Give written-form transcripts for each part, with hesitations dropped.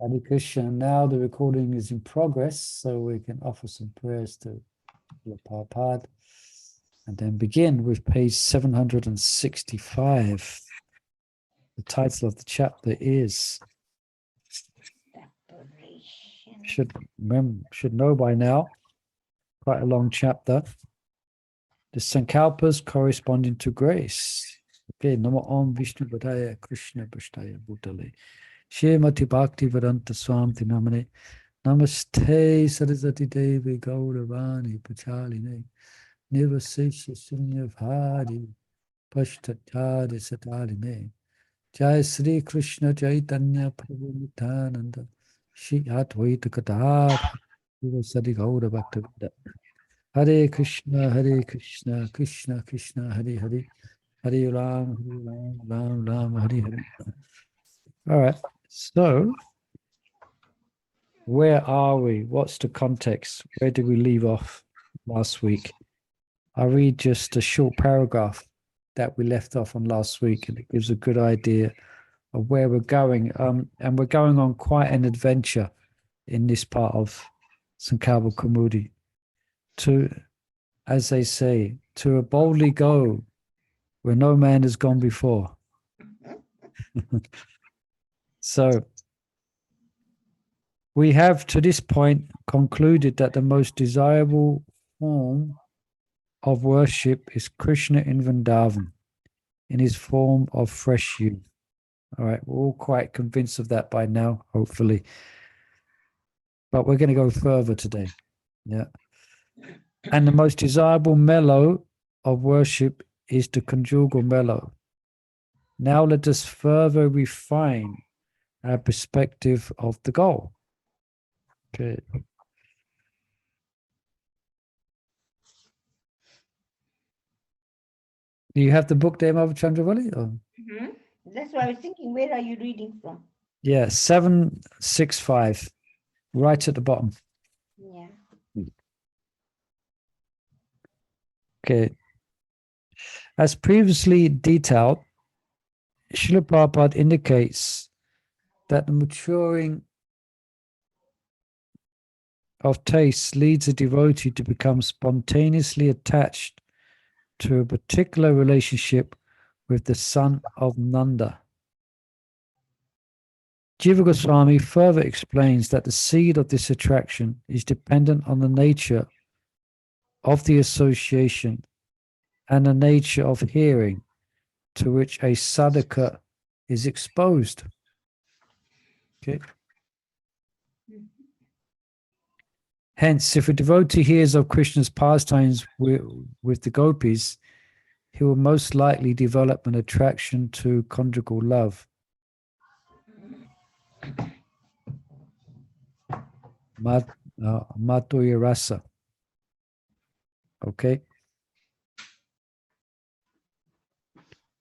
Hare Krishna. Now the recording is in progress, so we can offer some prayers to the Prabhupada and then begin with page 765. The title of the chapter is, should know by now, quite a long chapter, the Sankalpas corresponding to grace. Okay, Namo Om Vishnu Padaya Krishna Pashtaya Bhutale Shemati Bhakti Vedanta Swam Tinamane Namaste Saraswati Devi Gauravani Pachaline Nivasesha Sunya Bhari Pashtatari Sataline Jai Sri Krishna Chaitanya Prabhu Nityananda Shri Advaita Gadadhar Sadi Gaura Bhakta Hare Krishna, Krishna Krishna, Hare Hare, Hare Ram, Ram Ram, Hare Hare. All right, so where are we? What's the context? Where did we leave off last week? I'll read just a short paragraph that we left off on last week, and it gives a good idea of where we're going. And we're going on quite an adventure in this part of Sankalpa Kaumudi to, as they say, to boldly go where no man has gone before. So we have to this point concluded that the most desirable form of worship is Krishna in Vrindavan, in his form of fresh youth. All right, we're all quite convinced of that by now, hopefully. But we're going to go further today. Yeah. And the most desirable mellow of worship is the conjugal mellow. Now let us further refine our perspective of the goal. Okay. Do you have the book there, Mother Chandravali? Mm-hmm. That's why I was thinking, where are you reading from? Yeah, 765, right at the bottom. Yeah. Okay. As previously detailed, Srila Prabhupada indicates that the maturing of taste leads a devotee to become spontaneously attached to a particular relationship with the son of Nanda. Jiva Goswami further explains that the seed of this attraction is dependent on the nature of the association and the nature of hearing to which a sadhaka is exposed. Okay. Hence, if a devotee hears of Krishna's pastimes with the gopis, he will most likely develop an attraction to conjugal love. Madhurya rasa. Okay.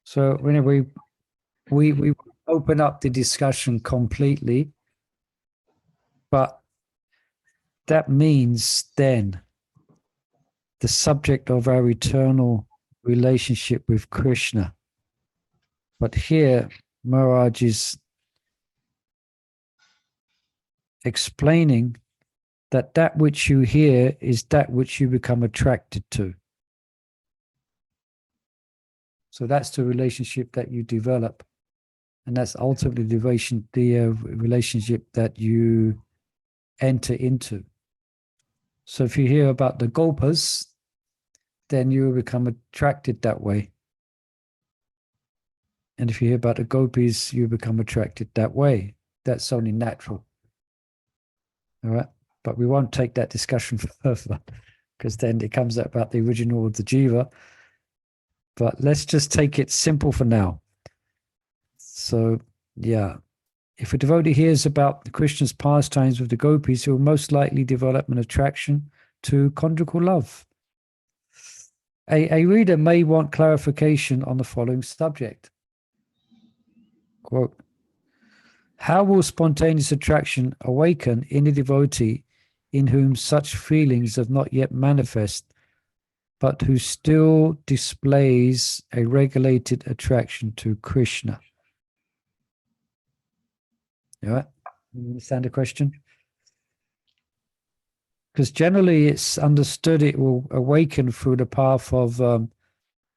So anyway, we open up the discussion completely, but that means then the subject of our eternal relationship with Krishna. But here, Maharaj is explaining that which you hear is that which you become attracted to. So that's the relationship that you develop. And that's ultimately the relationship that you enter into. So if you hear about the gopas, then you will become attracted that way. And if you hear about the gopis, you become attracted that way. That's only natural. All right. But we won't take that discussion further, because then it comes out about the original of the jiva. But let's just take it simple for now. So, yeah. If a devotee hears about Krishna's pastimes with the gopis, he will most likely develop an attraction to conjugal love. A reader may want clarification on the following subject. Quote, how will spontaneous attraction awaken in a devotee in whom such feelings have not yet manifest, but who still displays a regulated attraction to Krishna? Yeah. You understand the question? Because generally it's understood it will awaken through the path of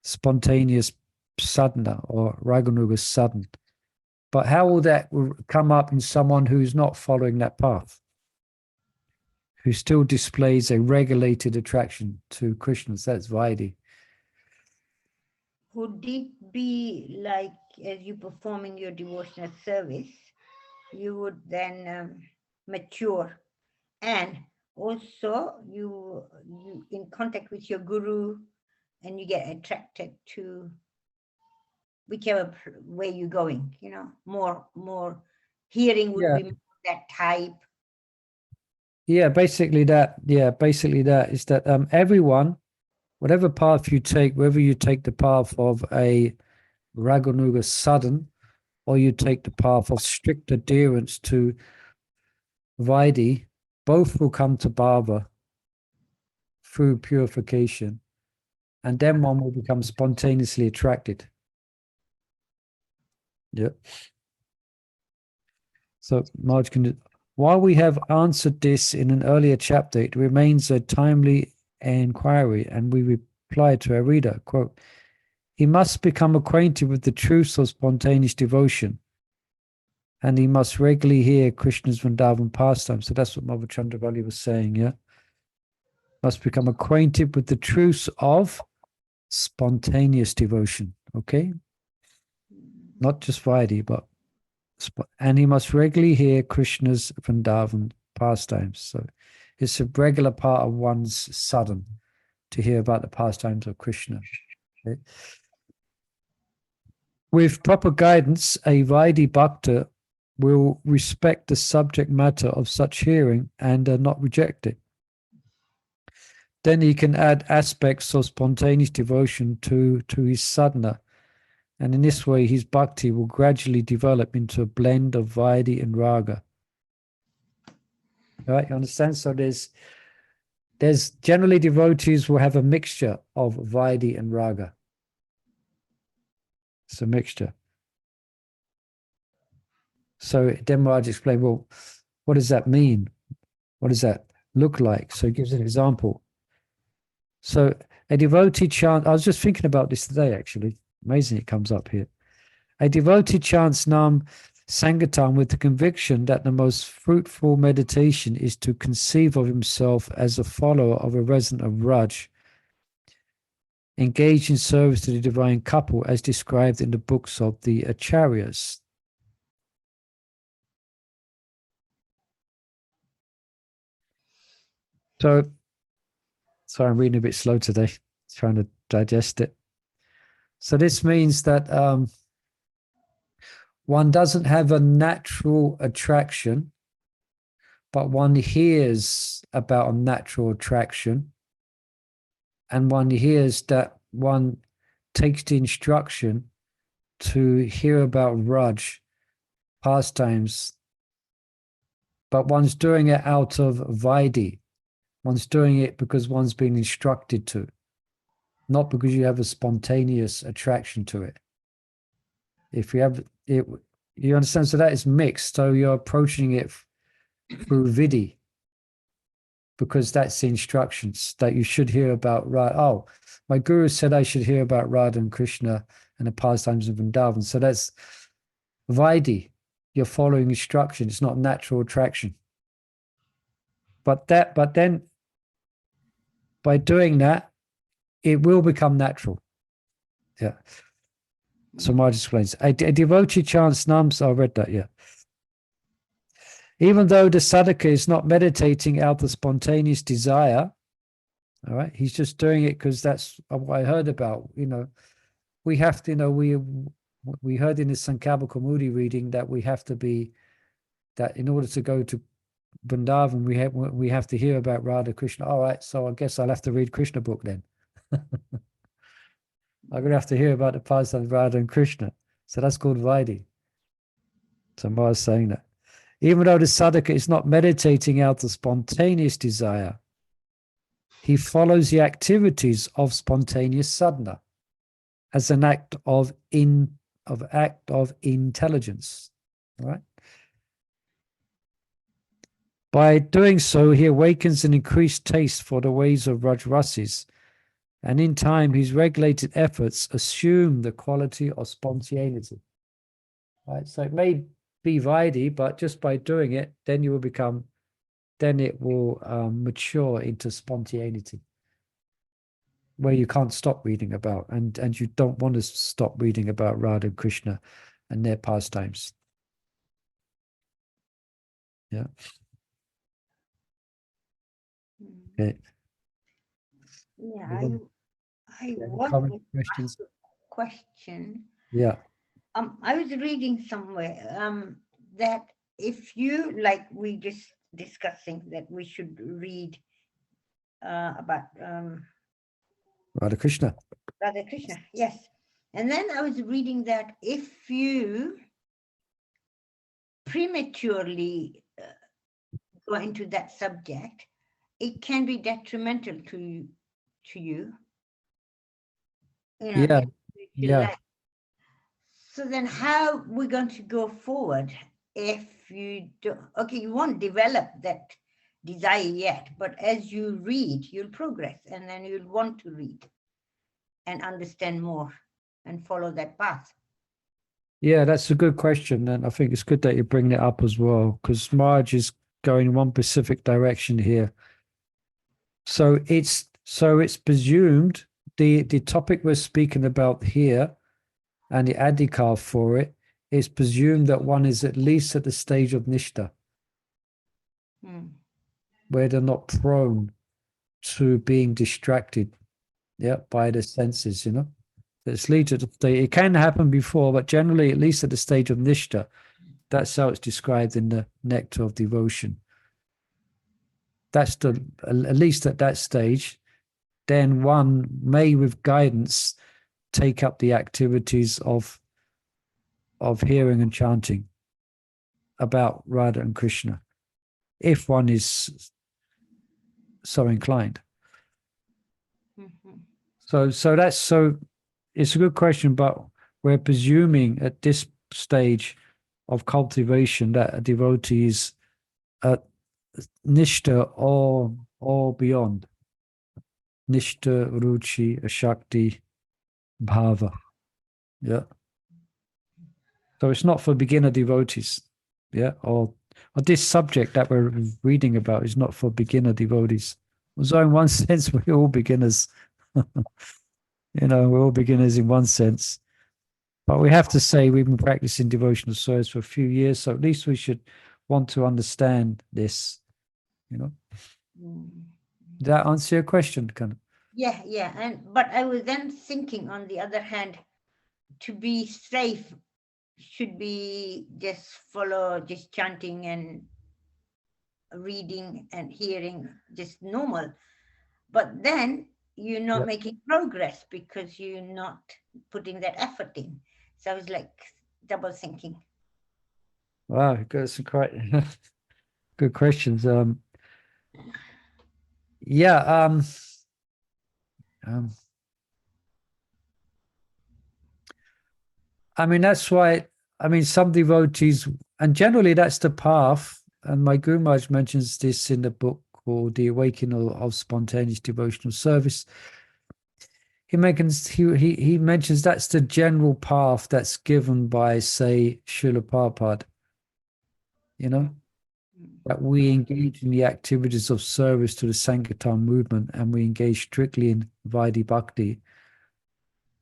spontaneous sadhana or raganuga sadhana. But how will that come up in someone who's not following that path? Who still displays a regulated attraction to Krishna? So that's Vaidhi. Would it be like as you performing your devotional service, you would then mature, and also you in contact with your guru, and you get attracted to whichever way you're going. You know, more hearing would be that type. Yeah, basically that. Yeah, basically that is that everyone, whatever path you take, whether you take the path of a raganuga sadhana or you take the path of strict adherence to Vaidhi, both will come to bhava through purification, and then one will become spontaneously attracted. Yeah. So, Marge, while we have answered this in an earlier chapter, it remains a timely inquiry, and we reply to our reader, quote, he must become acquainted with the truths of spontaneous devotion, and he must regularly hear Krishna's Vrindavan pastime. So that's what Mother Chandravali was saying, yeah? Must become acquainted with the truths of spontaneous devotion, okay? Not just Vaidhi, but and he must regularly hear Krishna's Vrindavan pastimes. So it's a regular part of one's sadhana to hear about the pastimes of Krishna. Okay? With proper guidance, a Vaidhi Bhakta will respect the subject matter of such hearing and not reject it. Then he can add aspects of spontaneous devotion to his sadhana. And in this way, his bhakti will gradually develop into a blend of Vaidhi and Raga. All right, you understand? So there's generally devotees will have a mixture of Vaidhi and Raga. It's a mixture. So then Maharaj explained, well, what does that mean? What does that look like? So he gives an example. So a devotee chant, I was just thinking about this today, actually. Amazing it comes up here. A devotee chants Nam Sankirtan with the conviction that the most fruitful meditation is to conceive of himself as a follower of a resident of Raj, engaged in service to the divine couple as described in the books of the Acharyas. So, sorry, I'm reading a bit slow today, trying to digest it. So this means that one doesn't have a natural attraction, but one hears about a natural attraction, and one hears that one takes the instruction to hear about Raj pastimes, but one's doing it out of Vaidhi. One's doing it because one's been instructed to, not because you have a spontaneous attraction to it. If you have it, you understand? So that is mixed. So you're approaching it through Vidhi, because that's the instructions that you should hear about Radha. Oh, my guru said I should hear about Radha and Krishna and the pastimes of Vrindavan. So that's Vaidhi. You're following instruction. It's not natural attraction. But then by doing that, it will become natural. Yeah. So Marge explains. A devotee chants nams. I read that, yeah. Even though the sadhaka is not meditating out of spontaneous desire, all right, he's just doing it because that's what I heard about. You know, we have to, you know, we heard in the Sankalpa Kaumudi reading that we have to be, that in order to go to Vrindavan, we have to hear about Radha Krishna. All right, so I guess I'll have to read Krishna book then. I'm going to have to hear about the past of Radha and Krishna. So that's called Vaidhi. So Maharaj is saying that. Even though the sadhaka is not meditating out of spontaneous desire, he follows the activities of spontaneous sadhana as an act of intelligence. All right. By doing so, he awakens an increased taste for the ways of Rajrasis, and in time, his regulated efforts assume the quality of spontaneity. Right? So it may be Vaidhi, but just by doing it, then you will become, then it will mature into spontaneity, where you can't stop reading about, and you don't want to stop reading about Radha and Krishna and their pastimes. Yeah. Okay. Yeah, Anyone? I Any want comment, to questions? ask a question. Yeah. I was reading somewhere that if you, like we just discussing that we should read about Radha Krishna. Radha Krishna, yes. And then I was reading that if you prematurely go into that subject, it can be detrimental to you, in Yeah. spiritual Yeah. life. So then how we're going to go forward if you do, okay, you won't develop that desire yet, but as you read, you'll progress, and then you'll want to read and understand more and follow that path. Yeah, that's a good question. And I think it's good that you bring it up as well, because Marge is going in one specific direction here. So it's presumed the topic we're speaking about here and the adhikar for it is presumed that one is at least at the stage of nishta, where they're not prone to being distracted, by the senses, It's leads to the state. It can happen before, but generally, at least at the stage of nishta, that's how it's described in the nectar of devotion. That's at least at that stage. Then one may, with guidance, take up the activities of hearing and chanting about Radha and Krishna, if one is so inclined. So it's a good question, but we're presuming at this stage of cultivation that a devotee is at nishta or beyond. Nishta, ruchi, ashakti, bhava. Yeah. So it's not for beginner devotees. Yeah. Or this subject that we're reading about is not for beginner devotees. So in one sense, we're all beginners. We're all beginners in one sense. But we have to say we've been practicing devotional service for a few years, so at least we should want to understand this. Did that answer your question, kind of? Yeah. But I was then thinking, on the other hand, to be safe, should be just follow just chanting and reading and hearing, just normal. But then you're not making progress because you're not putting that effort in. So I was like double thinking. Wow, you've got some quite good questions. I mean, that's why, some devotees, and generally that's the path, and my Guru Maharaj mentions this in the book called The Awakening of Spontaneous Devotional Service. He mentions that's the general path that's given by, say, Srila Prabhupada, that we engage in the activities of service to the Sankirtan movement, and we engage strictly in Vaidhi Bhakti.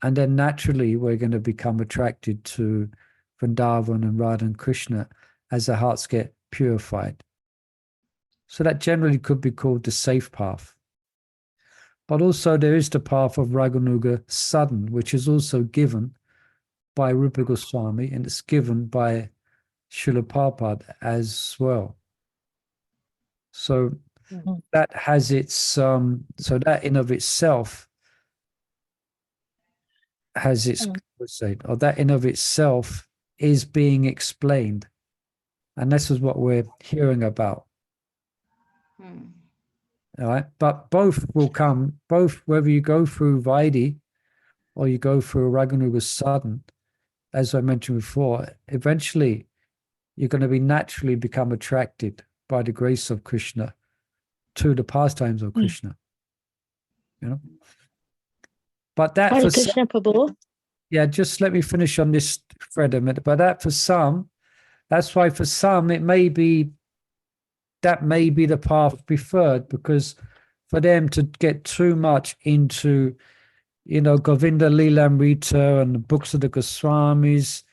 And then naturally, we're going to become attracted to Vrindavan and Radha and Krishna as the hearts get purified. So that generally could be called the safe path. But also there is the path of Raganuga Sadhan, which is also given by Rupa Goswami, and it's given by Srila Prabhupada as well. So that has its, so that in of itself has its, or that in of itself is being explained. And this is what we're hearing about. All right. But both will come, whether you go through Vaidhi or you go through Raganuga Sadhan, as I mentioned before, eventually you're going to be naturally become attracted by the grace of Krishna to the pastimes of Krishna. You know, but that Hare for Krishna Prabhu. yeah, just let me finish on this thread a minute. But that for some, that's why for some it may be that may be the path preferred, because for them to get too much into, you know, Govinda Lilamrita and the books of the Goswamis,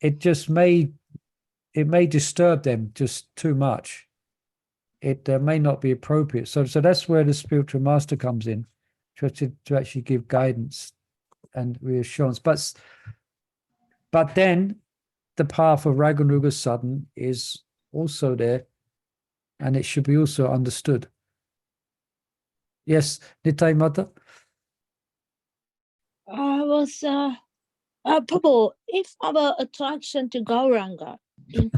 it just may disturb them just too much. It may not be appropriate. So that's where the spiritual master comes in, to actually give guidance and reassurance. But then the path of Raganuga Sadhan is also there, and it should be also understood. Yes, Nitai Mata? I was Prabhu, if our attraction to Gauranga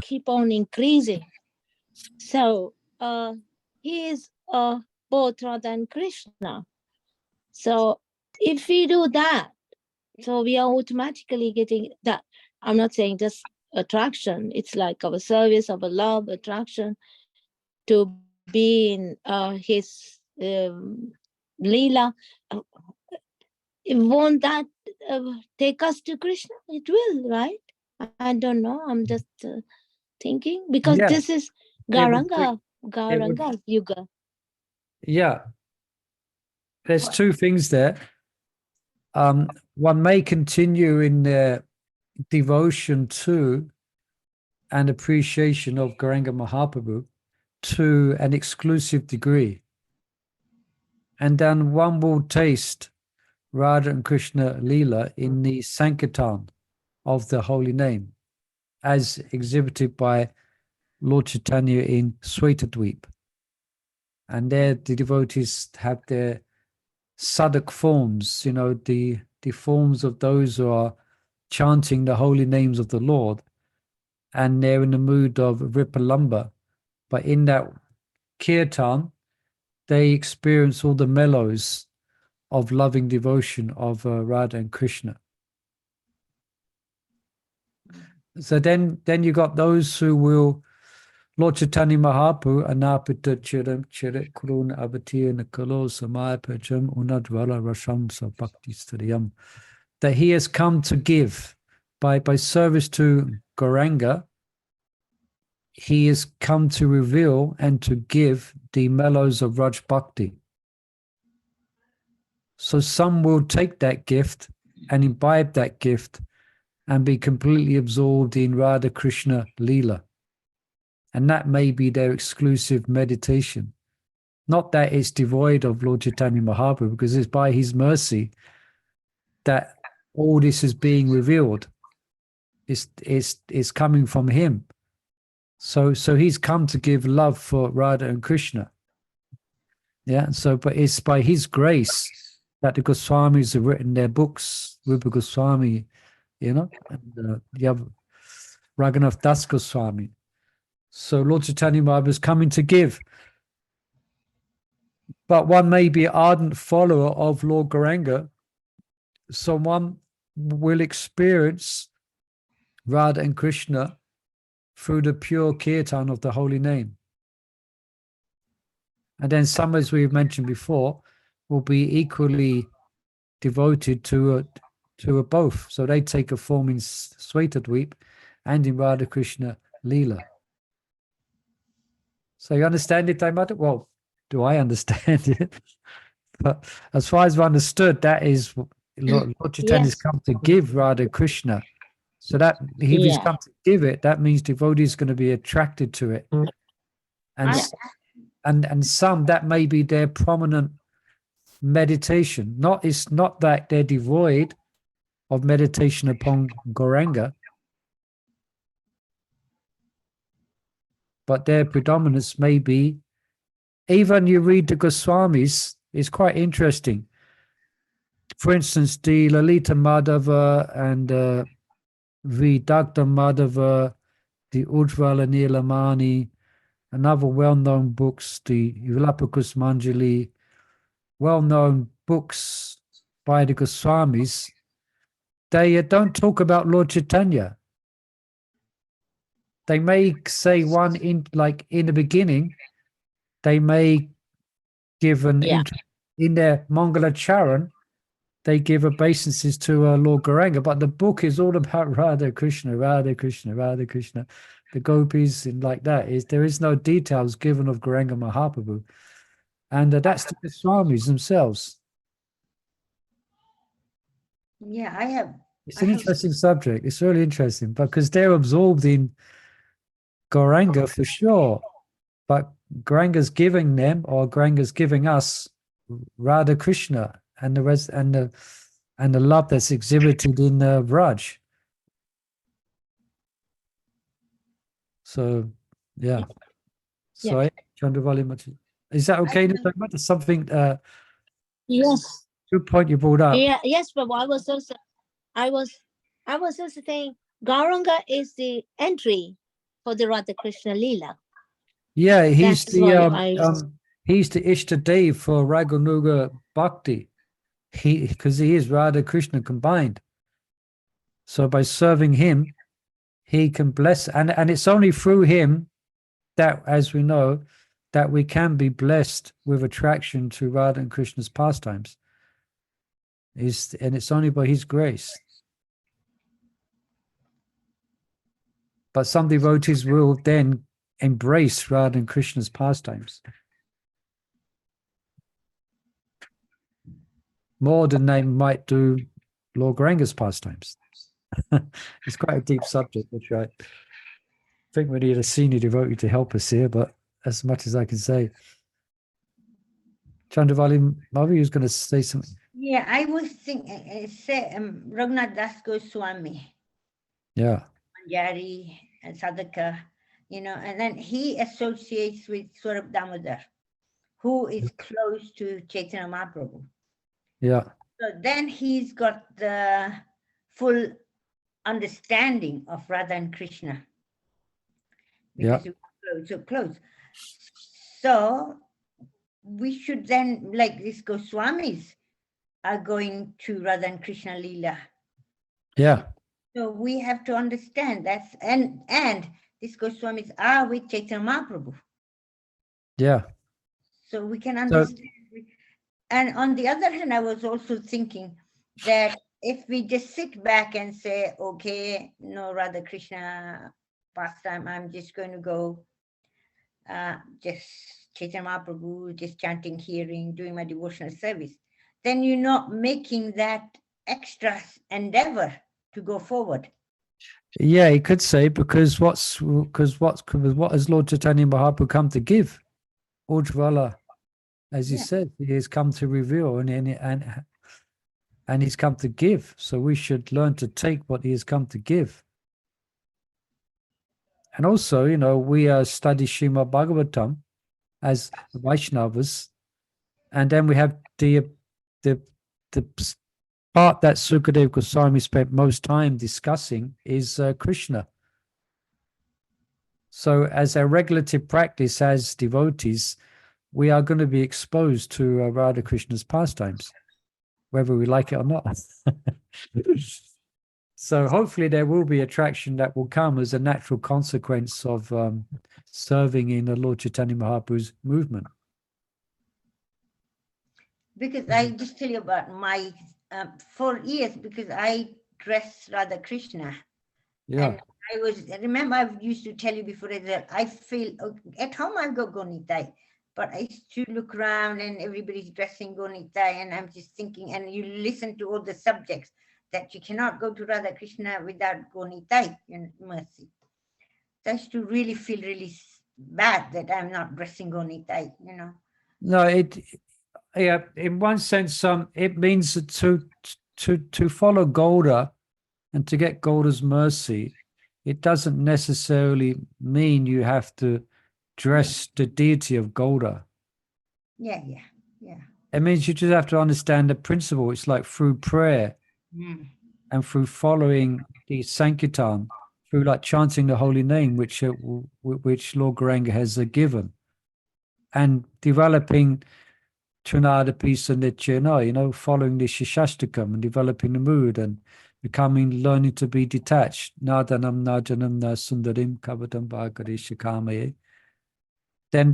keep on increasing, so he is both Radha and Krishna. So if we do that, so we are automatically getting that. I'm not saying just attraction, it's like our service, our love, attraction to be in his Leela. Won't that take us to Krishna? It will, right? I don't know. I'm just thinking, because Yeah, this is Gauranga Yuga. Yeah. There's two things there. One may continue in their devotion to and appreciation of Gauranga Mahaprabhu to an exclusive degree. And then one will taste Radha and Krishna Leela in the Sankirtan of the holy name, as exhibited by Lord Chaitanya in Svetadweep. And there the devotees have their sadhak forms, you know, the forms of those who are chanting the holy names of the Lord, and they're in the mood of Ripalamba. But in that kirtan, they experience all the mellows of loving devotion of Radha and Krishna. So then you got those who will, Lord Chaitanya Mahaprabhu, Anapita Chiram Chirit Kuruna Avatir Nakalo Samaya Pajam Unadvala Rasham Sabhakti Stadiyam, that he has come to give by service to Gauranga. He has come to reveal and to give the mellows of Raj Bhakti. So some will take that gift and imbibe that gift and be completely absorbed in Radha Krishna Leela. And that may be their exclusive meditation. Not that it's devoid of Lord Chaitanya Mahaprabhu, because it's by his mercy that all this is being revealed. It's coming from him. So he's come to give love for Radha and Krishna. Yeah. So, but it's by his grace that the Goswamis have written their books, Rupa Goswami, you know, and you have Raghunath Das Goswami. So Lord Chaitanya Mahaprabhu is coming to give. But one may be an ardent follower of Lord Gauranga, so one will experience Radha and Krishna through the pure kirtan of the holy name. And then some, as we've mentioned before, will be equally devoted to both. So they take a form in Svetadweep and in Radha Krishna Leela. So you understand it, Daimata? Well, do I understand it? But as far as I've understood, that is Lord Chaitanya has come to give Radha Krishna. So that if he's come to give it, that means devotee is going to be attracted to it. And some, that may be their prominent meditation. It's not that they're devoid of meditation upon Gauranga, but their predominance may be, even you read the Goswamis, it's quite interesting. For instance, the Lalita Madhava and Vidagdha Madhava, the Ujjvala Nilamani, and other well-known books, the Vilapakus Manjali, well-known books by the Goswamis, they don't talk about Lord Chaitanya. they may say one in the beginning, they may give an Yeah. in their Mangala Charan, they give obeisances to Lord Gauranga, but the book is all about Radha Krishna, Radha Krishna, Radha Krishna, the gopis, and like that. There is no details given of Gauranga Mahaprabhu, and that's the Swamis themselves. Yeah, I have. It's an interesting subject. It's really interesting because they're absorbed in Gauranga for sure, but Gauranga's giving them, or Gauranga's giving us, Radha Krishna and the rest, and the love that's exhibited in Raj. So, yeah. So, Chandravali, is that okay? That's something. Yes. Good point you brought up. Yeah. Yes, but I was also saying Gauranga is the entry for the Radha Krishna Leela. Yeah, he's That's why he's the Ishtadev for Raganuga Bhakti. Because he is Radha Krishna combined. So by serving him, he can bless, and it's only through him that, as we know, that we can be blessed with attraction to Radha and Krishna's pastimes. And it's only by his grace. But some devotees will then embrace Radha and Krishna's pastimes more than they might do Lord Gauranga's pastimes. It's quite a deep subject, which I think we need a senior devotee to help us here, but as much as I can say. Chandravali, Mavi was going to say something. Yeah, I was thinking, Raghunath Das Goswami. Yeah. Manjari and Sadhaka, and then he associates with Swarab Damodar, who is close to Chaitanya Mahaprabhu. Yeah. So then he's got the full understanding of Radha and Krishna. Because he was so close. So we should then, like these Goswamis are going to Radha and Krishna Leela. Yeah. So we have to understand that, and these Goswamis are with Chaitanya Mahaprabhu. Yeah. So we can understand. And on the other hand, I was also thinking that if we just sit back and say, okay, no Radha Krishna pastime, I'm just going to go just Chaitanya Mahaprabhu, just chanting, hearing, doing my devotional service, then you're not making that extra endeavor to go forward. Yeah, he could say what has Lord Chaitanya Mahaprabhu come to give? Ujvala, as he said, he has come to reveal and he's come to give. So we should learn to take what he has come to give. And also, we study Srimad Bhagavatam as Vaishnavas, and then we have the part that Sukadeva Goswami spent most time discussing is Krishna. So as a regulative practice as devotees, we are going to be exposed to Radha Krishna's pastimes, whether we like it or not. So hopefully there will be attraction that will come as a natural consequence of serving in the Lord Chaitanya Mahaprabhu's movement. Because I just tell you about my 4 years, because I dressed Radha Krishna. Yeah. And I remember I used to tell you before that I feel, at home I go Gonitai, but I used to look around and everybody's dressing Gonitai, and I'm just thinking, and you listen to all the subjects, that you cannot go to Radha Krishna without Gonitai and mercy. So I used to really feel really bad that I'm not dressing Gonitai, No, in one sense, it means to follow Gauda and to get Gauda's mercy. It doesn't necessarily mean you have to dress the deity of Gauda. Yeah. It means you just have to understand the principle. It's like through prayer and through following the Sankirtan, through like chanting the holy name, which Lord Gauranga has given, and developing Trinada Pisa Nityana, following the Shishastakam and developing the mood and learning to be detached. Nadanam najanam na sundarim kavadam bhagarisha. Then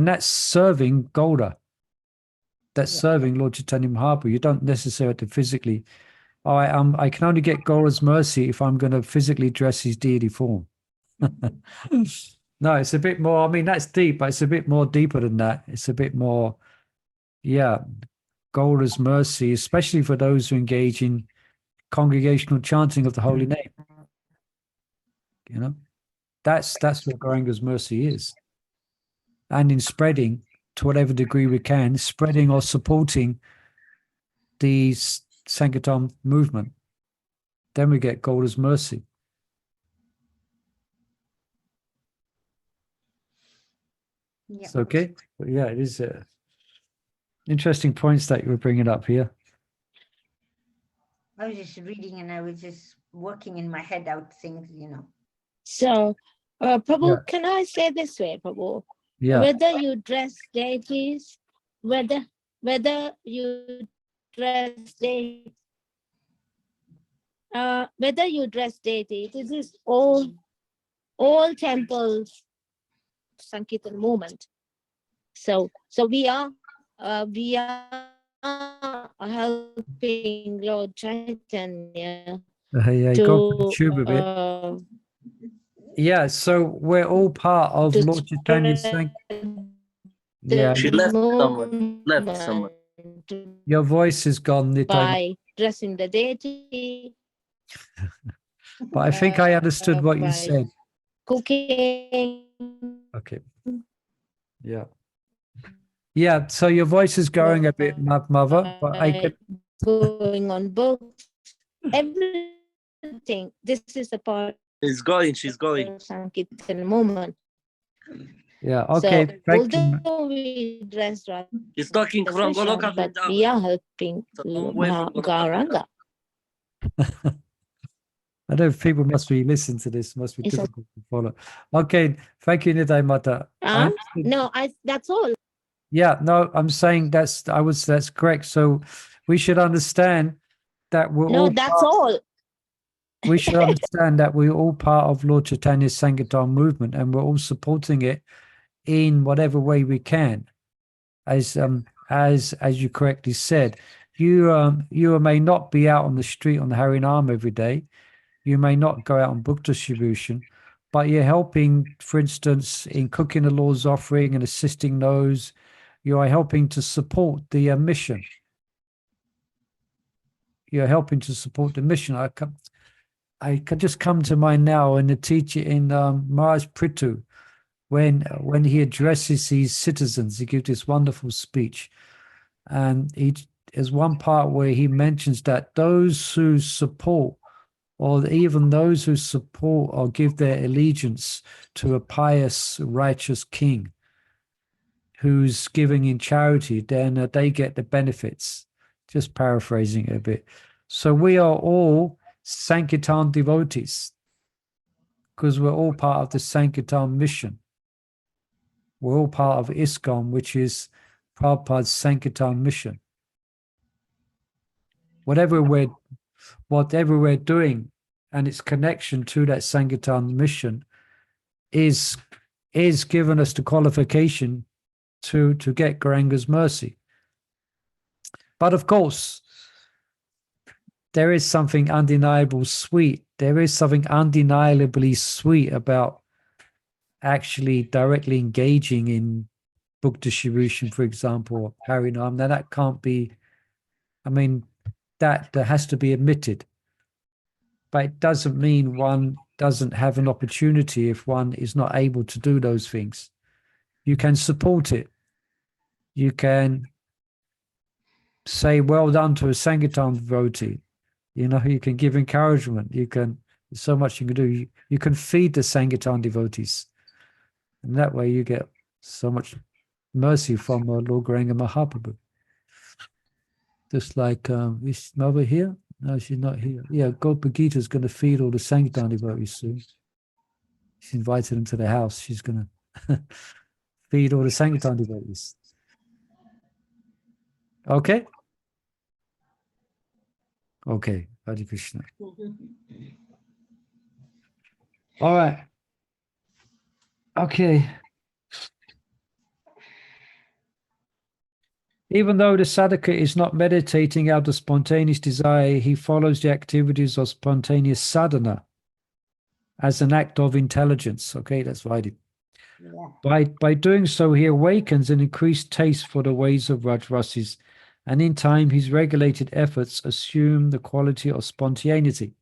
that's serving Gaura. That's serving Lord Chaitanya Mahaprabhu. You don't necessarily have to physically. I can only get Gaura's mercy if I'm going to physically dress his deity form. No, it's a bit more. I mean, that's deep, but it's a bit more deeper than that. It's a bit more, yeah. Gaura's mercy, especially for those who engage in congregational chanting of the holy name. You know, that's what Gauranga's mercy is. And in spreading, to whatever degree we can, spreading or supporting the Sankirtan movement, then we get Gaura's mercy. Yeah. It's okay. But yeah, it is interesting points that you were bringing up here. I was just reading and I was just working in my head out things, So, Prabhu, Yeah. can I say this way, Prabhu? Yeah. Whether you dress deities, whether you dress deities, this is all temples Sankirtan movement. So we are helping Lord Chaitanya Yeah, to go for the tube a bit. Yeah, so we're all part of to Lord Chaitanya's spread Yeah, She left someone. Left someone. your voice is gone, Nitai. by dressing the deity. But I think I understood what you by said. Cooking. Okay. Yeah. Yeah, so your voice is going a bit, mother, but I could. Going on books, everything. This is a part She's going. She's going. of Sankirtan moment. Yeah. Okay. So, Thank you. although we dress rather He's talking from official, Goloka but Vrindavan. we are helping It's a long way from Goloka Gauranga. I know people must be listening to this, must be It's a- difficult to follow. Okay. Thank you, Nitai Mata. No, that's all. Yeah, no, I'm saying that's correct. So we should understand that we're No, all that's all. we should understand that we're all part of Lord Chaitanya's Sankirtan movement, and we're all supporting it in whatever way we can. As you correctly said, you may not be out on the street on the Harinam every day. You may not go out on book distribution, but you're helping, for instance, in cooking the Lord's offering and assisting those. You are helping to support the mission. You're helping to support the mission. I could just come to mind now in the teacher in Maharaj Prithu, when he addresses these citizens, he gives this wonderful speech, and there's one part where he mentions that those who support, or even those who support or give their allegiance to a pious, righteous king who's giving in charity, then they get the benefits. Just paraphrasing it a bit. So we are all Sankirtan devotees because we're all part of the Sankirtan mission. We're all part of ISKCON, which is Prabhupada's Sankirtan mission. Whatever we're doing and its connection to that Sankirtan mission is given us the qualification to get Gauranga's mercy. But of course, there is something undeniably sweet. There is something undeniably sweet about actually directly engaging in book distribution, for example, or Harinam. Now that can't be, I mean, that has to be admitted. But it doesn't mean one doesn't have an opportunity if one is not able to do those things. You can support it. You can say well done to a Sankirtan devotee. You know, you can give encouragement. You can, so much you can do. You can feed the Sankirtan devotees. And that way you get so much mercy from Lord Gauranga Mahaprabhu. Just like, is Mother here? No, she's not here. Yeah, Gopa Gita's going to feed all the Sankirtan devotees soon. She's invited them to the house. She's going to feed all the Sankirtan devotees. Okay? Okay. Hare Krishna. All right. Okay. Even though the sadhaka is not meditating out of spontaneous desire, he follows the activities of spontaneous sadhana as an act of intelligence. Okay, that's right. Yeah. By doing so, he awakens an increased taste for the ways of Rajrasis, and in time, his regulated efforts assume the quality of spontaneity.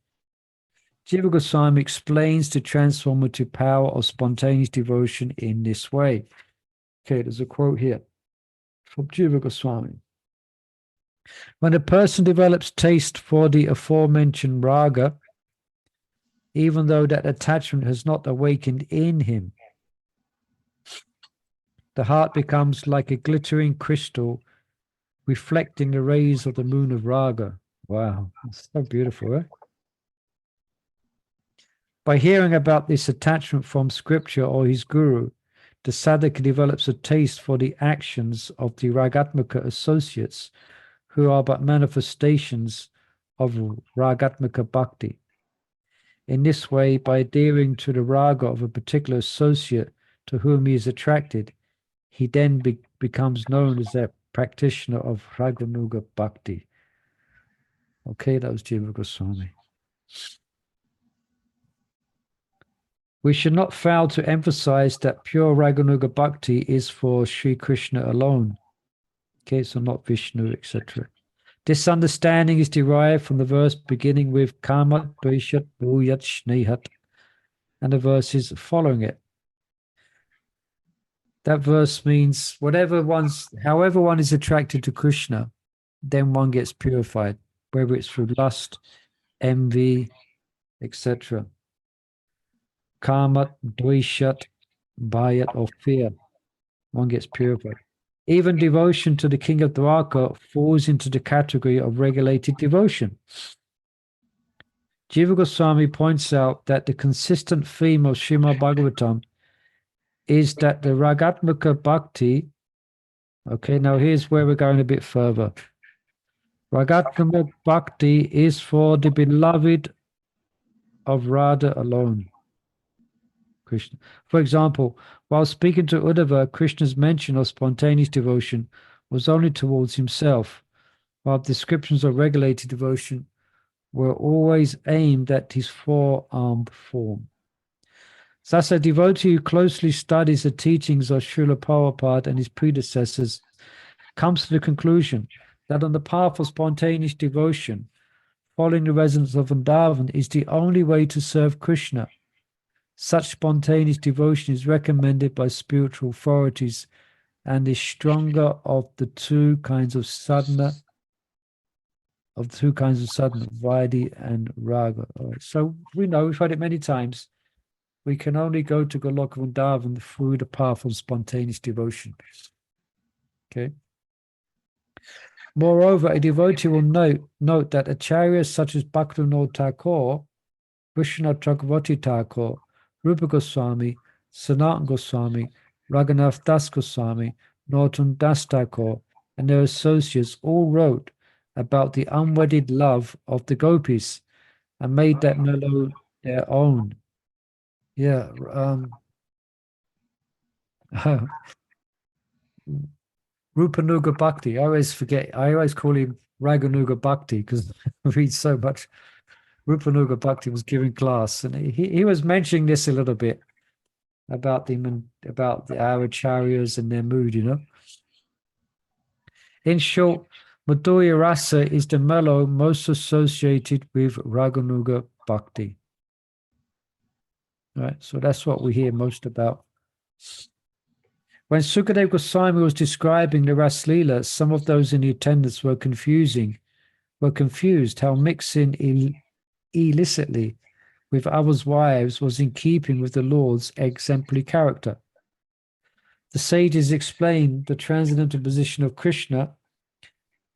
Jiva Goswami explains the transformative power of spontaneous devotion in this way. Okay, there's a quote here from Jiva Goswami. When a person develops taste for the aforementioned raga, even though that attachment has not awakened in him, the heart becomes like a glittering crystal reflecting the rays of the moon of raga. Wow, that's so beautiful, right? By hearing about this attachment from scripture or his guru, the sadhaka develops a taste for the actions of the ragatmaka associates who are but manifestations of ragatmaka bhakti. In this way, by adhering to the raga of a particular associate to whom he is attracted, he then becomes known as a practitioner of Raganuga Bhakti. Okay, that was Jiva Goswami. We should not fail to emphasize that pure Raganuga Bhakti is for Sri Krishna alone. Okay, so not Vishnu, etc. This understanding is derived from the verse beginning with Kamat Dvaishat Bhuyat Shnehat and the verses following it. That verse means however one is attracted to Krishna, then one gets purified, whether it's through lust, envy, etc. Kamat, Dvaishat, Bhayat, or fear, one gets purified. Even devotion to the king of Dwarka falls into the category of regulated devotion. Jiva Goswami points out that the consistent theme of Srimad Bhagavatam is that the Ragatmaka Bhakti, okay, now here's where we're going a bit further. Ragatmaka Bhakti is for the beloved of Radha alone. Krishna. For example, while speaking to Uddhava, Krishna's mention of spontaneous devotion was only towards himself, while descriptions of regulated devotion were always aimed at his four-armed form. Thus, a devotee who closely studies the teachings of Srila Prabhupada and his predecessors comes to the conclusion that on the path of spontaneous devotion, following the residents of Vrindavan is the only way to serve Krishna. Such spontaneous devotion is recommended by spiritual authorities and is stronger of the two kinds of sadhana, Vaidhi and Raga. All right. So we know, we've heard it many times, we can only go to Goloka Vrindavan through the path of spontaneous devotion. Okay. Moreover, a devotee will note that acharyas such as Bhaktivinoda Thakur, Vishwanath Chakravarti Thakur, Rupa Goswami, Sanatana Goswami, Raghunath Das Goswami, Norton Das Thakur, and their associates all wrote about the unwedded love of the gopis and made that mellow their own. Yeah. Rupanuga Bhakti. I always call him Raganuga Bhakti because I read so much. Rupanuga Bhakti was giving class, and he was mentioning this a little bit about the acharyas and their mood, you know. In short, Madhurya Rasa is the mellow most associated with Raganuga Bhakti. Right, so that's what we hear most about. When Sukadeva Goswami was describing the Raslila, some of those in the attendance were confused how mixing illicitly with others' wives was in keeping with the Lord's exemplary character. The sages explained the transcendental position of Krishna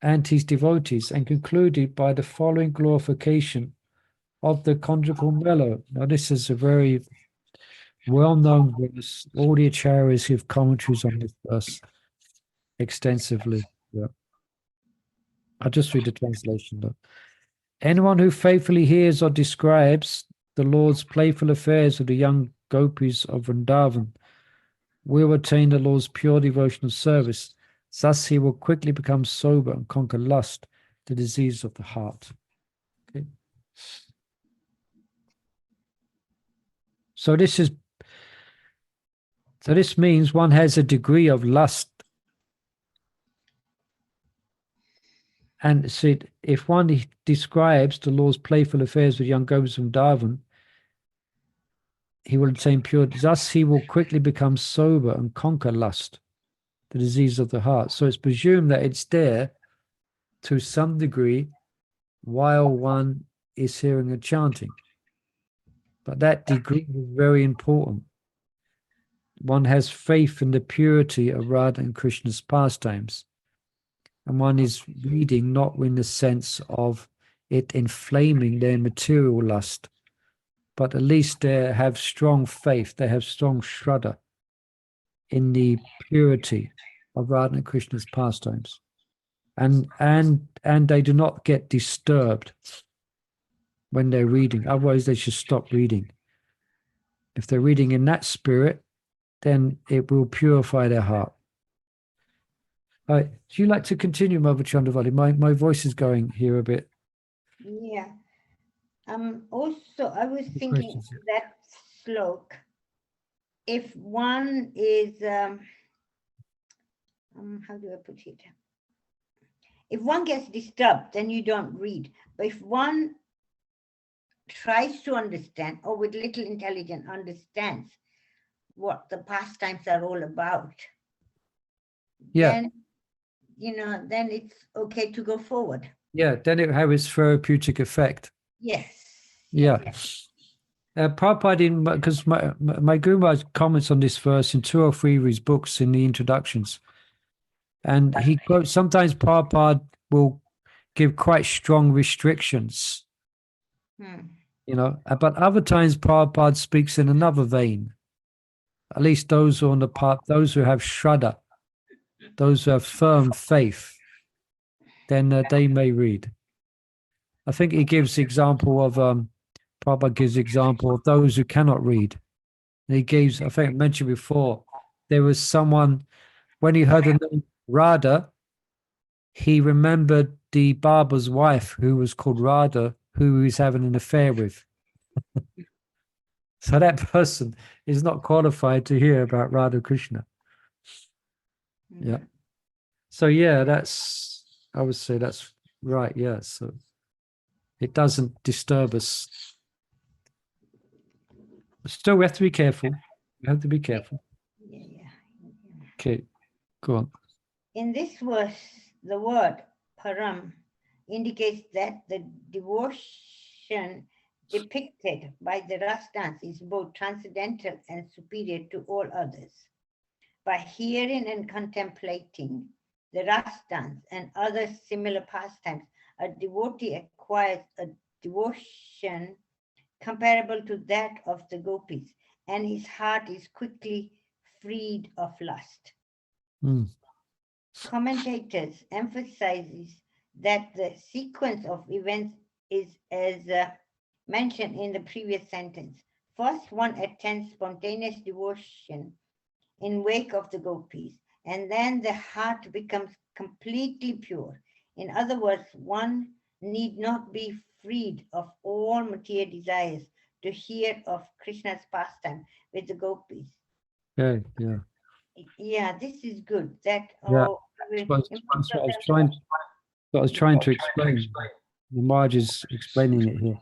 and his devotees and concluded by the following glorification of the conjugal mellow. Now, this is a very well-known verse. All the acharyas give commentaries on this verse extensively. Yeah. I'll just read the translation though. Anyone who faithfully hears or describes the Lord's playful affairs of the young gopis of Vrindavan will attain the Lord's pure devotional service. Thus he will quickly become sober and conquer lust, the disease of the heart. Okay. So this means one has a degree of lust. And see, if one describes the Lord's playful affairs with young gopis of Vrindavan, he will attain purity. Thus he will quickly become sober and conquer lust, the disease of the heart. So it's presumed that it's there to some degree while one is hearing a chanting. But that degree is very important. One has faith in the purity of Radha and Krishna's pastimes. And one is reading not in the sense of it inflaming their material lust, but at least they have strong faith, they have strong shraddha in the purity of Radha and Krishna's pastimes. And they do not get disturbed when they're reading. Otherwise, they should stop reading. If they're reading in that spirit, then it will purify their heart. All right. Would you like to continue, Mother Chandravali? My voice is going here a bit. Yeah. Also, I was thinking that slok, if one is, how do I put it? If one gets disturbed, then you don't read. But if one tries to understand, or with little intelligence understands what the pastimes are all about, then, then it's okay to go forward. Yeah, then it has its therapeutic effect. Yes. Yeah. Yes. Prabhupada, because my Guru comments on this verse in 2 or 3 of his books in the introductions. And he quotes, sometimes Prabhupada will give quite strong restrictions, but other times Prabhupada speaks in another vein. At least those who are on the path, those who have shraddha, those who have firm faith, then they may read. I think he gives the example of, Prabhupada gives the example of those who cannot read. And he gives, I think I mentioned before, there was someone, when he heard the name Radha, he remembered the barber's wife who was called Radha, who he was having an affair with. So that person is not qualified to hear about Radha Krishna. Yeah. So yeah, I would say that's right. Yeah. So it doesn't disturb us. Still, we have to be careful. We have to be careful. Yeah. Okay, go on. In this verse, the word param indicates that the devotion depicted by the Ras dance is both transcendental and superior to all others. By hearing and contemplating the Ras dance and other similar pastimes, a devotee acquires a devotion comparable to that of the gopis, and his heart is quickly freed of lust. Commentators emphasizes that the sequence of events is as mentioned in the previous sentence. First, one attends spontaneous devotion in wake of the gopis, and then the heart becomes completely pure. In other words, one need not be freed of all material desires to hear of Krishna's pastime with the gopis. Okay, yeah. Yeah, this is good. That Yeah. That's what I was trying to explain. The Marge is explaining it here.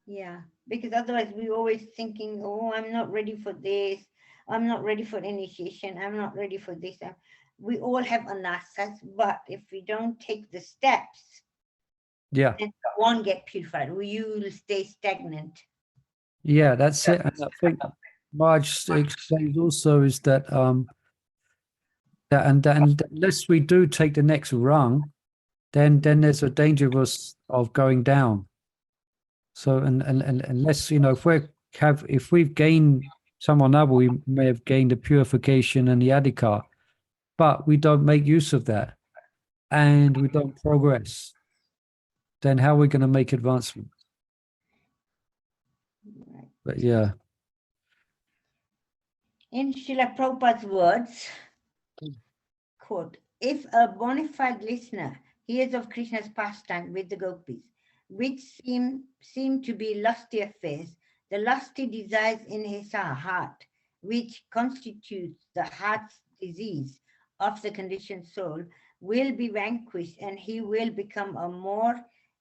Yeah, because otherwise we always thinking, oh, I'm not ready for this. I'm not ready for initiation. I'm not ready for this. We all have anasas, but if we don't take the steps, then we won't get purified. We will stay stagnant. Yeah, that's it. And I think Marge explains also is that and unless we do take the next rung, then there's a danger of going down. So and unless if we've gained someone else, we may have gained the purification and the adhikar, but we don't make use of that, and we don't progress. then how are we going to make advancement? Right. But yeah, In Srila Prabhupada's words, quote, if a bona fide listener hears of Krishna's pastime with the gopis, which seem to be lusty affairs, the lusty desires in his heart, which constitutes the heart's disease of the conditioned soul, will be vanquished and he will become a more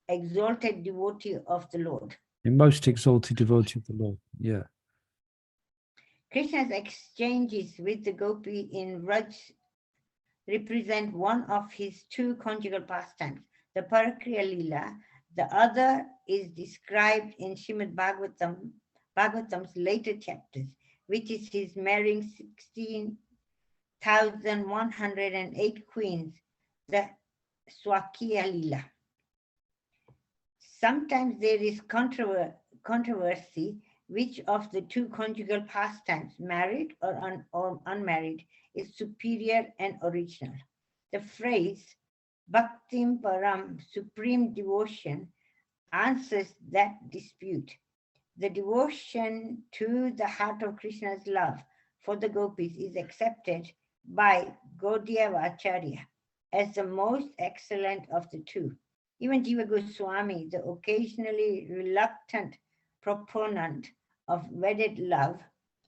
exalted devotee of the Lord. the most exalted devotee of the Lord. Yeah. Krishna's exchanges with the gopi in Vraj represent one of his two conjugal pastimes, the Parakriya Leela. The other is described in Srimad Bhagavatam's later chapters, which is his marrying 16,108 queens, the Swakiya Leela. Sometimes there is controversy which of the two conjugal pastimes, married or unmarried, is superior and original. The phrase Bhaktim Param, supreme devotion, answers that dispute. The devotion to the heart of Krishna's love for the gopis is accepted by Gaudiya Acharya as the most excellent of the two. Even Jiva Goswami, the occasionally reluctant proponent of wedded love,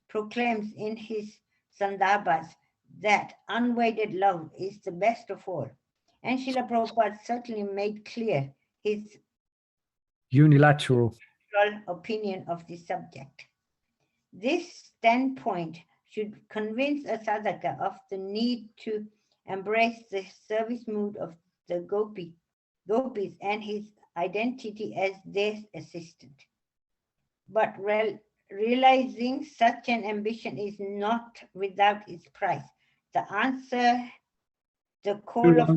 proclaims in his Sandarbhas that unwedded love is the best of all. And Srila Prabhupada certainly made clear his Unilateral. opinion of this subject. This standpoint should convince a sadhaka of the need to embrace the service mood of the gopis and his identity as their assistant. But realizing such an ambition is not without its price. The answer, the call of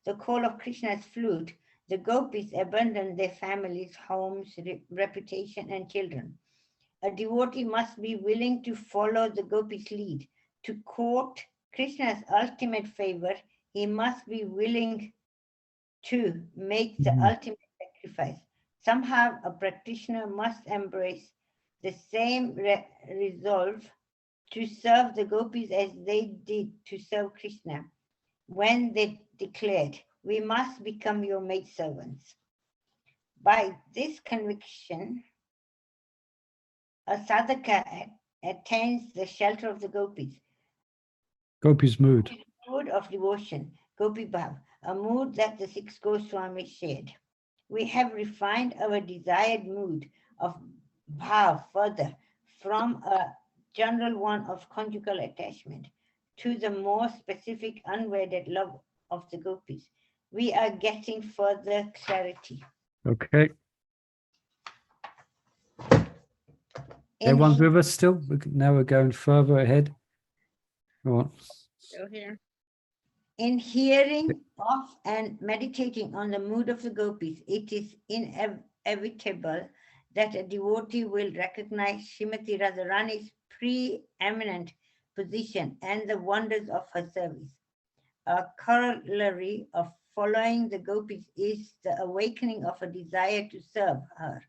the call of Krishna's flute, the gopis abandon their families, homes, reputation, and children. A devotee must be willing to follow the gopis' lead. To court Krishna's ultimate favor, he must be willing to make the ultimate sacrifice. Somehow, a practitioner must embrace the same resolve to serve the gopis as they did to serve Krishna when they declared, "We must become your maidservants." By this conviction, a sadhaka attains the shelter of the gopis. Gopi's mood. Mood of devotion, Gopi Bhav, a mood that the six Goswamis shared. We have refined our desired mood of Bhav further from a general one of conjugal attachment to the more specific unwedded love of the gopis. We are getting further clarity. Okay. Everyone's with us still? Now we're going further ahead. Go on. Still here. In hearing of and meditating on the mood of the gopis, it is inevitable that a devotee will recognize Srimati Radharani's preeminent position and the wonders of her service. A corollary of following the gopis is the awakening of a desire to serve her.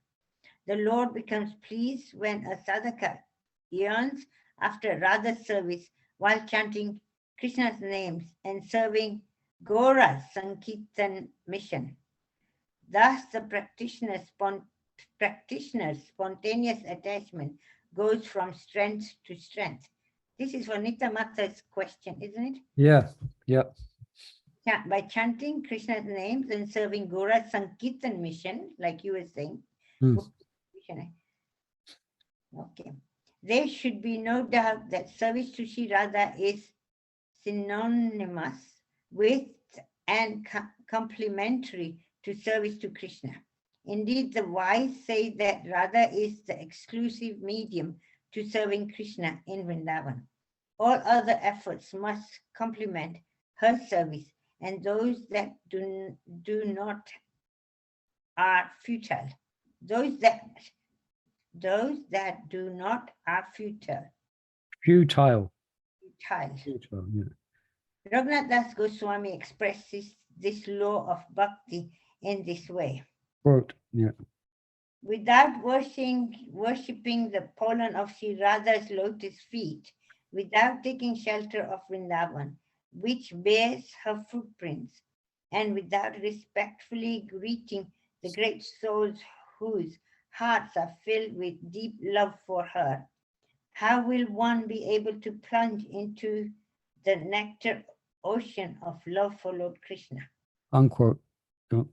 The Lord becomes pleased when a sadhaka yearns after Radha's service while chanting Krishna's names and serving Gaura's Sankirtan mission. Thus, the practitioner's spontaneous attachment goes from strength to strength. This is for Nitya Mata's question, isn't it? Yeah, yeah. By chanting Krishna's names and serving Gaura's Sankirtan mission, like you were saying. Okay. There should be no doubt that service to Sri Radha is synonymous with and complementary to service to Krishna. Indeed, the wise say that Radha is the exclusive medium to serving Krishna in Vrindavan. All other efforts must complement her service, and those that do not are futile. Those that do not are futile. Futile. Futile. Futile, yeah. Raghunath Das Goswami expresses this law of bhakti in this way. Quote, yeah. Without worshipping the pollen of Sri Radha's lotus feet, without taking shelter of Vrindavan, which bears her footprints, and without respectfully greeting the great souls whose hearts are filled with deep love for her, how will one be able to plunge into the nectar ocean of love for Lord Krishna? Unquote. Oh,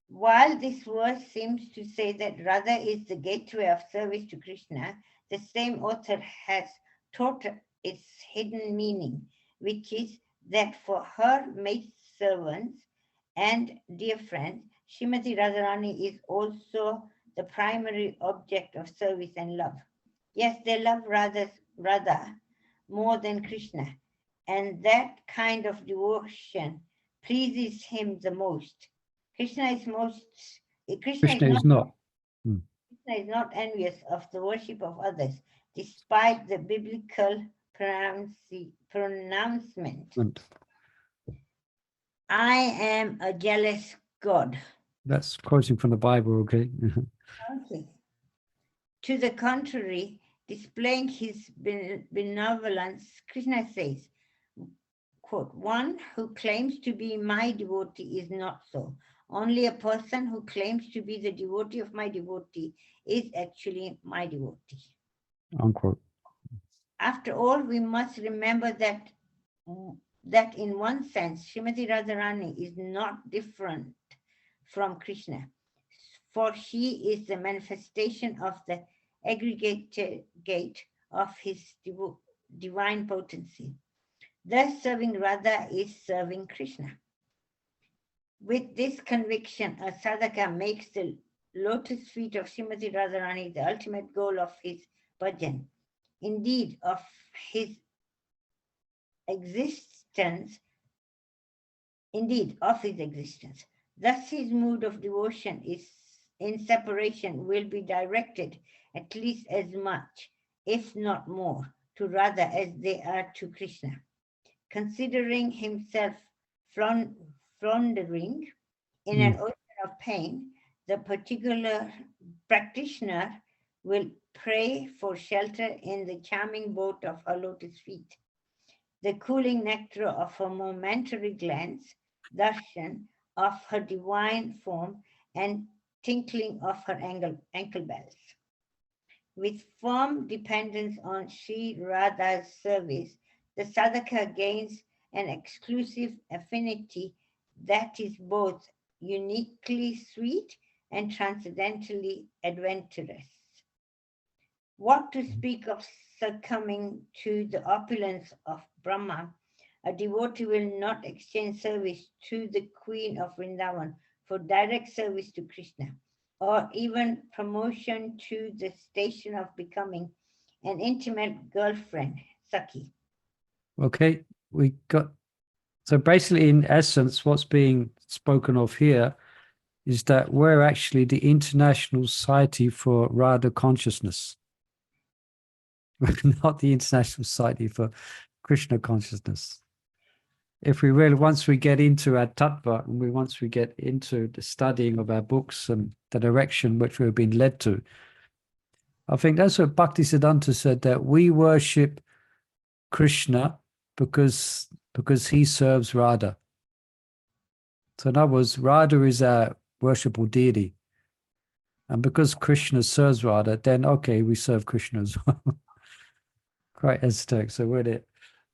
While this verse seems to say that Radha is the gateway of service to Krishna, the same author has taught its hidden meaning, which is that for her maidservants and dear friends, Srimati Radharani is also the primary object of service and love. Yes, they love Radha more than Krishna, and that kind of devotion pleases him the most. Krishna is Krishna is not. Krishna is not envious of the worship of others, despite the biblical pronouncement. I am a jealous God. That's quoting from the Bible, okay? Okay. To the contrary, displaying his benevolence, Krishna says, quote, one who claims to be my devotee is not so. Only a person who claims to be the devotee of my devotee is actually my devotee. Unquote. After all, we must remember that in one sense, Srimati Radharani is not different from Krishna, for she is the manifestation of the aggregate of his divine potency. Thus, serving Radha is serving Krishna. With this conviction, a sadhaka makes the lotus feet of Srimati Radharani the ultimate goal of his bhajan, indeed of his existence. Thus, his mood of devotion is in separation will be directed at least as much, if not more, to Radha as they are to Krishna. Considering himself floundering in an ocean of pain, the particular practitioner will pray for shelter in the charming boat of her lotus feet. The cooling nectar of her momentary glance, darshan of her divine form, and tinkling of her ankle bells. With firm dependence on Sri Radha's service, the sadhaka gains an exclusive affinity that is both uniquely sweet and transcendently adventurous. What to speak of succumbing to the opulence of Brahma, a devotee will not exchange service to the Queen of Vrindavan for direct service to Krishna, or even promotion to the station of becoming an intimate girlfriend, Sakhi. Okay, we got, so basically in essence, what's being spoken of here is that we're actually the International Society for Radha Consciousness. We're not the International Society for Krishna Consciousness. If we really, once we get into our tattva, and once we get into the studying of our books and the direction which we've been led to, I think that's what Bhaktisiddhanta said, that we worship Krishna because he serves Radha. So in other words, Radha is our worshipable deity. And because Krishna serves Radha, then okay, we serve Krishna as well. Quite esoteric. So we're it.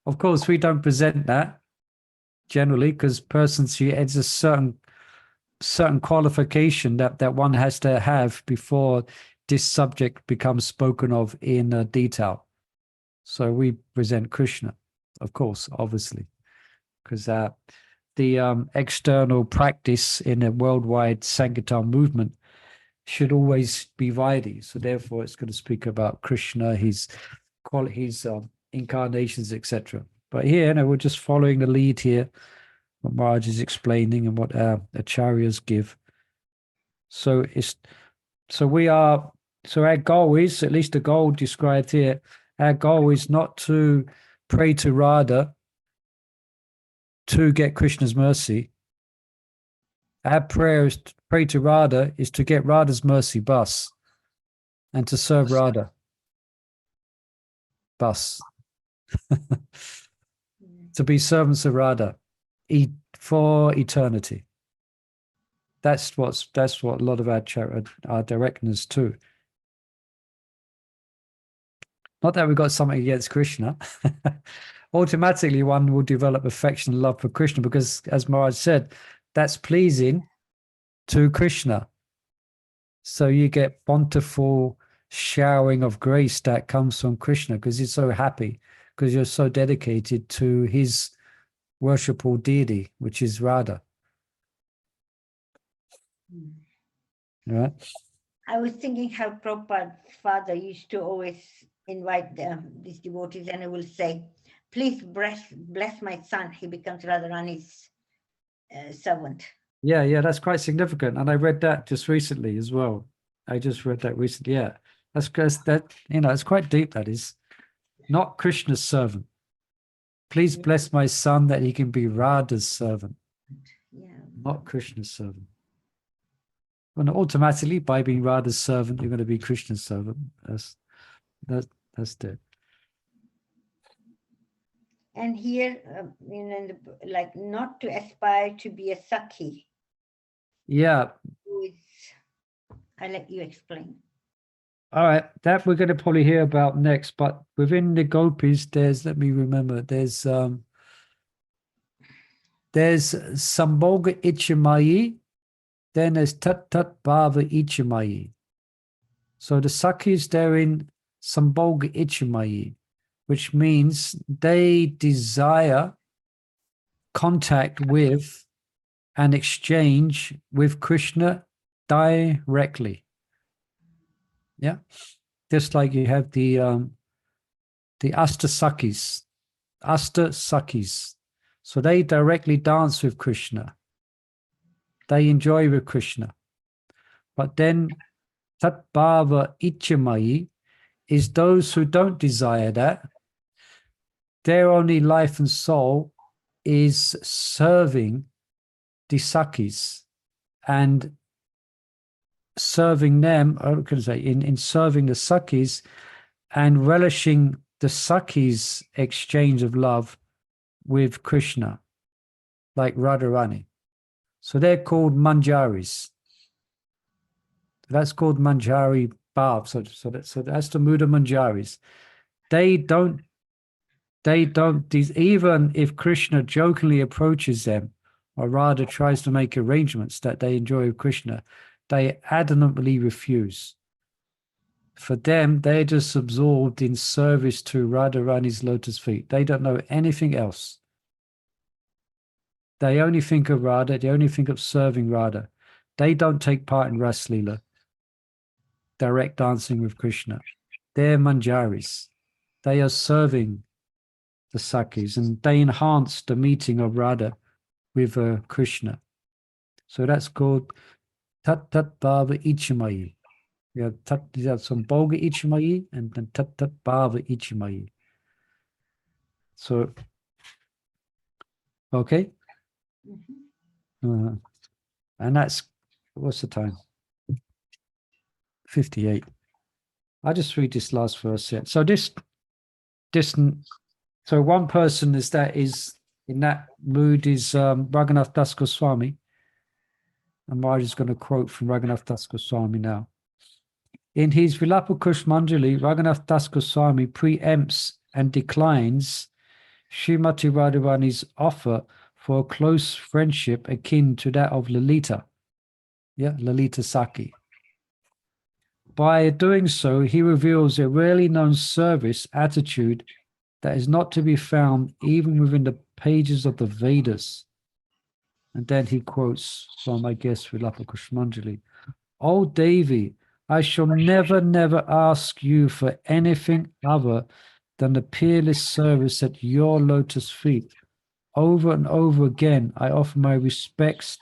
Of course, we don't present that generally, because it's a certain qualification that one has to have before this subject becomes spoken of in detail. So we present Krishna, of course, obviously, because the external practice in a worldwide Sankirtan movement should always be Vaidhi. So therefore, it's going to speak about Krishna, his incarnations, etc. But here, we're just following the lead here, what Maharaj is explaining and what our acharyas give. So our goal is, at least the goal described here, our goal is not to pray to Radha to get Krishna's mercy, our prayer is to pray to Radha is to get Radha's mercy bus and to serve Radha bus. To be servants of Radha for eternity. That's what a lot of our directness too. Not that we've got something against Krishna. Automatically one will develop affection and love for Krishna because, as Maharaj said, that's pleasing to Krishna. So you get bountiful showering of grace that comes from Krishna because he's so happy, because you're so dedicated to his worshipful deity, which is Radha. Right? I was thinking how Prabhupada's father used to always invite these devotees, and he will say, please bless my son. He becomes Radharani's servant. Yeah, that's quite significant. And I read that just recently as well. I just read that recently. Yeah, that's because that, it's quite deep, that is. Not Krishna's servant. Please bless my son that he can be Radha's servant. Yeah. Not Krishna's servant. Well, automatically, by being Radha's servant, you're going to be Krishna's servant. That's it. And here, like not to aspire to be a Sakhi. Yeah. I'll let you explain. All right, that we're going to probably hear about next. But within the gopis, let me remember, there's Sambhoga Ichamayi, then there's Tat Tat Bhava Ichamayi. So the Sakhis, they're in Sambhoga Ichamayi, which means they desire contact with and exchange with Krishna directly. Yeah, just like you have the Asta Sakhis. So they directly dance with Krishna. They enjoy with Krishna. But then Tat Bhava Ichamayi is those who don't desire that. Their only life and soul is serving the Sakhis and serving them, I can say, in serving the Sakhis and relishing the Sakhis' exchange of love with Krishna, like Radharani. So they're called Manjaris. That's called Manjari Bhav. So that's the Muda Manjaris. They don't, even if Krishna jokingly approaches them, or rather tries to make arrangements that they enjoy with Krishna, they adamantly refuse. For them, they're just absorbed in service to Radharani's lotus feet. They don't know anything else. They only think of Radha. They only think of serving Radha. They don't take part in Ras Leela, direct dancing with Krishna. They're Manjaris. They are serving the Sakhis, and they enhance the meeting of Radha with Krishna. So that's called Tat Tat Bhava Ichamayi. We have Sambhoga Ichamayi and then Tat Tat Bhava Ichamayi. So, okay. And that's, what's the time? 58. I'll just read this last verse here. So so one person is in that mood is Raghunath Das Goswami. And Maharaj is going to quote from Raghunath Das Goswami now. In his Vilapa Kushmanjali, Raghunath Das Goswami preempts and declines Srimati Radharani's offer for a close friendship akin to that of Lalita. Yeah, Lalita Sakhi. By doing so, he reveals a rarely known service attitude that is not to be found even within the pages of the Vedas. And then he quotes from, I guess, Vilapa Kushmanjali. O Devi, I shall never ask you for anything other than the peerless service at your lotus feet. Over and over again, I offer my respects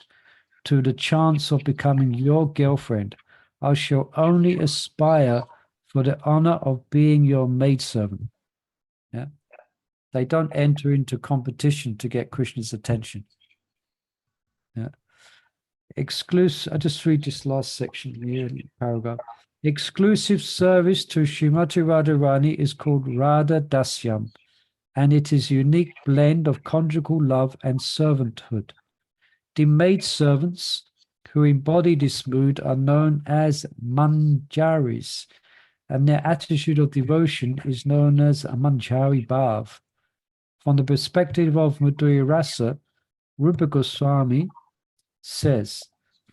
to the chance of becoming your girlfriend. I shall only aspire for the honor of being your maidservant. Yeah, they don't enter into competition to get Krishna's attention. Yeah, Exclusive, I just read this last section here, paragraph. Exclusive service to Srimati Radharani is called Radha Dasyam, and it is a unique blend of conjugal love and servanthood. The maidservants who embody this mood are known as manjaris, and their attitude of devotion is known as a manjari bhav. From the perspective of Madhurya Rasa, Rupa Goswami says,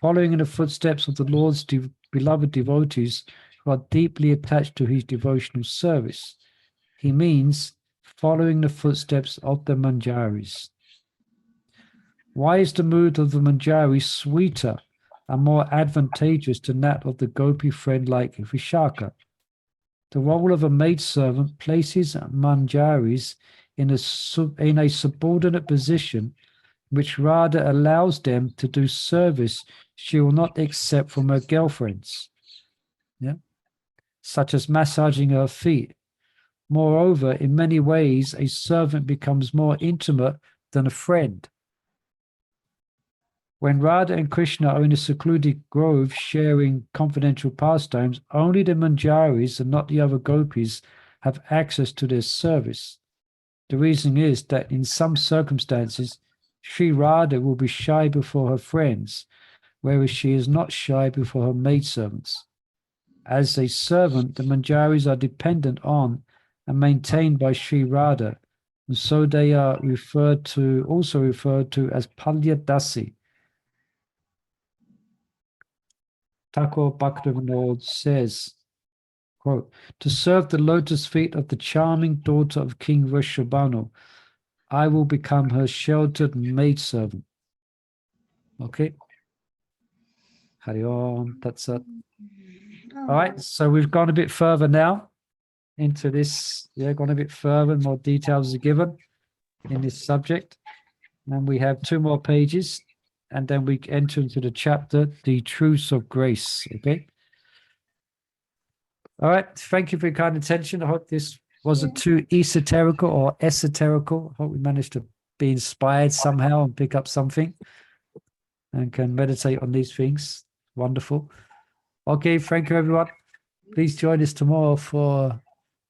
following in the footsteps of the Lord's beloved devotees who are deeply attached to his devotional service. He means following the footsteps of the manjaris. Why is the mood of the manjari sweeter and more advantageous than that of the gopi friend like Vishaka? The role of a maidservant places manjaris in a subordinate position which Radha allows them to do service she will not accept from her girlfriends, such as massaging her feet. Moreover, in many ways, a servant becomes more intimate than a friend. When Radha and Krishna are in a secluded grove sharing confidential pastimes, only the manjaris and not the other gopis have access to their service. The reason is that in some circumstances, Sri Radha will be shy before her friends, whereas she is not shy before her maidservants. As a servant, the manjaris are dependent on and maintained by Sri Radha, and so they are also referred to as Palya Dasi. Thakur Bhaktivinoda says, quote, to serve the lotus feet of the charming daughter of King Vrishabhanu, I will become her sheltered maidservant. Okay. Hari Om, that's it. All right, so we've gone a bit further now into this. Yeah, gone a bit further, more details are given in this subject. And we have 2 more pages, and then we enter into the chapter, The Truths of Grace. Okay. All right, thank you for your kind attention. I hope this wasn't too esoterical or esoterical. I hope we managed to be inspired somehow and pick up something and can meditate on these things. Wonderful. Okay, thank you, everyone. Please join us tomorrow for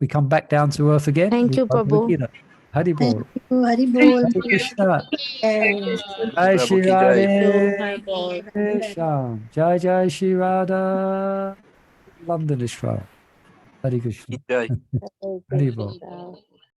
we come back down to earth again. Thank you, Prabhu. Hari Bol. Hari Bol. Hare Krishna. Jai Prabhu Shri ki jai. Radhe Shyam. Jai Jai Shri Radha. London Ishwar. Hare Krishna. Ki jai. Hari Bol.